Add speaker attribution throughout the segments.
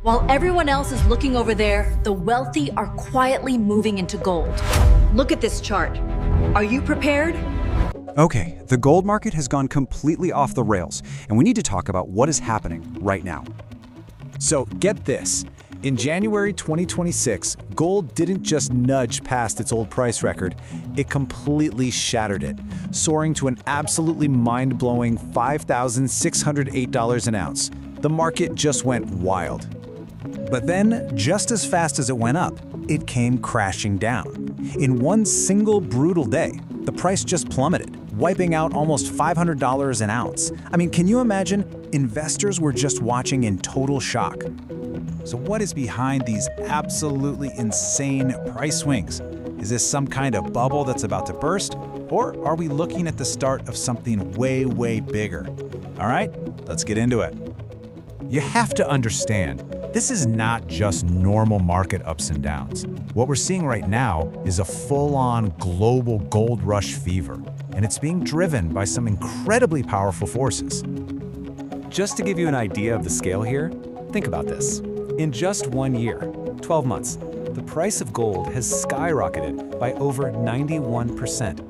Speaker 1: While everyone else is looking over there, the wealthy are quietly moving into gold. Look at this chart. Are you prepared?
Speaker 2: Okay, the gold market has gone completely off the rails, and we need to talk about what is happening right now.
Speaker 3: So get this. In January 2026, gold didn't just nudge past its old price record, it completely shattered it, soaring to an absolutely mind-blowing $5,608 an ounce. The market just went wild. But then, just as fast as it went up, it came crashing down. In one single brutal day, the price just plummeted, wiping out almost $500 an ounce. I mean, can you imagine? Investors were just watching in total shock. So what is behind these absolutely insane price swings? Is this some kind of bubble that's about to burst? Or are we looking at the start of something way, way bigger? All right, let's get into it. You have to understand, this is not just normal market ups and downs. What we're seeing right now is a full-on global gold rush fever, and it's being driven by some incredibly powerful forces.
Speaker 2: Just to give you an idea of the scale here, think about this. In just 1 year, 12 months, the price of gold has skyrocketed by over 91%.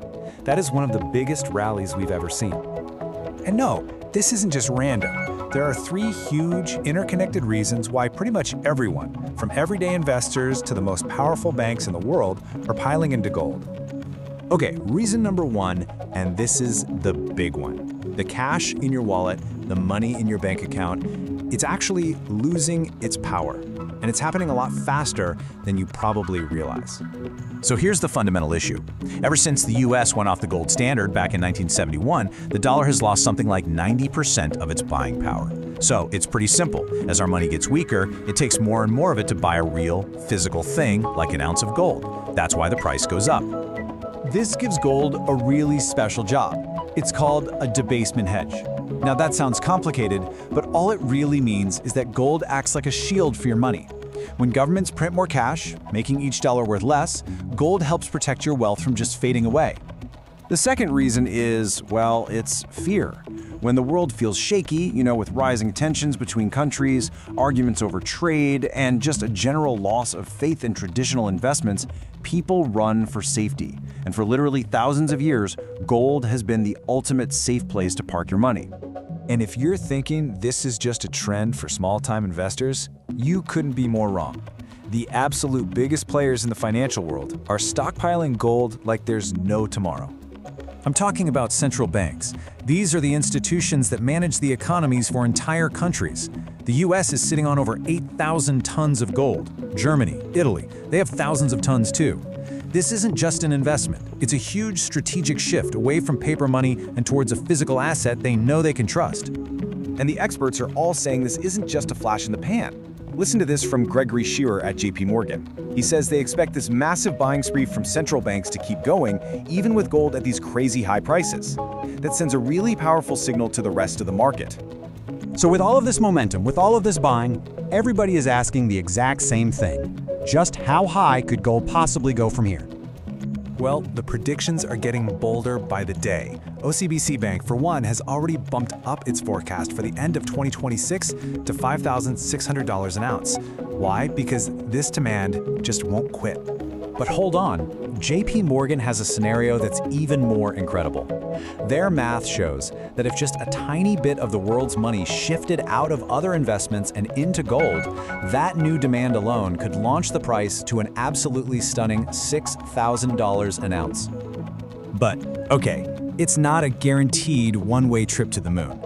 Speaker 2: That is one of the biggest rallies we've ever seen.
Speaker 3: And no, this isn't just random. There are three huge, interconnected reasons why pretty much everyone, from everyday investors to the most powerful banks in the world, are piling into gold. Okay, reason number one, and this is the big one. The cash in your wallet, the money in your bank account, it's actually losing its power. And it's happening a lot faster than you probably realize. So here's the fundamental issue. Ever since the US went off the gold standard back in 1971, the dollar has lost something like 90% of its buying power. So it's pretty simple. As our money gets weaker, it takes more and more of it to buy a real, physical thing like an ounce of gold. That's why the price goes up. This gives gold a really special job. It's called a debasement hedge. Now that sounds complicated, but all it really means is that gold acts like a shield for your money. When governments print more cash, making each dollar worth less, gold helps protect your wealth from just fading away. The second reason is, well, it's fear. When the world feels shaky, with rising tensions between countries, arguments over trade, and just a general loss of faith in traditional investments, people run for safety. And for literally thousands of years, gold has been the ultimate safe place to park your money. And if you're thinking this is just a trend for small-time investors, you couldn't be more wrong. The absolute biggest players in the financial world are stockpiling gold like there's no tomorrow. I'm talking about central banks. These are the institutions that manage the economies for entire countries. The US is sitting on over 8,000 tons of gold. Germany, Italy, they have thousands of tons too. This isn't just an investment. It's a huge strategic shift away from paper money and towards a physical asset they know they can trust. And the experts are all saying this isn't just a flash in the pan. Listen to this from Gregory Shearer at JP Morgan. He says they expect this massive buying spree from central banks to keep going, even with gold at these crazy high prices. That sends a really powerful signal to the rest of the market.
Speaker 2: So with all of this momentum, with all of this buying, everybody is asking the exact same thing. Just how high could gold possibly go from here?
Speaker 3: Well, the predictions are getting bolder by the day. OCBC Bank, for one, has already bumped up its forecast for the end of 2026 to $5,600 an ounce. Why? Because this demand just won't quit. But hold on, JP Morgan has a scenario that's even more incredible. Their math shows that if just a tiny bit of the world's money shifted out of other investments and into gold, that new demand alone could launch the price to an absolutely stunning $6,000 an ounce. But, okay, it's not a guaranteed one-way trip to the moon.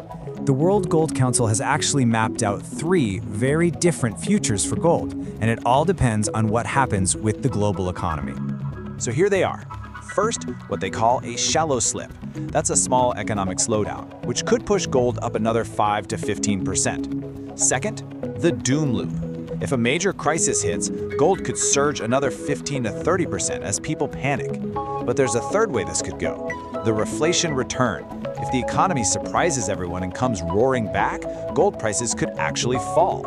Speaker 3: The World Gold Council has actually mapped out 3 very different futures for gold, and it all depends on what happens with the global economy. So here they are. First, what they call a shallow slip. That's a small economic slowdown, which could push gold up another 5 to 15%. Second, the doom loop. If a major crisis hits, gold could surge another 15 to 30% as people panic. But there's a third way this could go, the reflation return. If the economy surprises everyone and comes roaring back, gold prices could actually fall.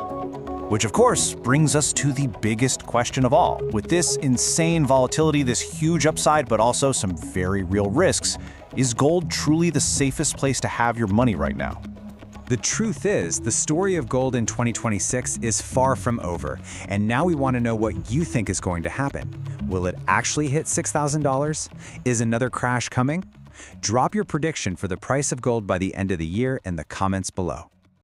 Speaker 3: Which of course brings us to the biggest question of all. With this insane volatility, this huge upside, but also some very real risks, is gold truly the safest place to have your money right now? The truth is, the story of gold in 2026 is far from over, and now we want to know what you think is going to happen. Will it actually hit $6,000? Is another crash coming? Drop your prediction for the price of gold by the end of the year in the comments below.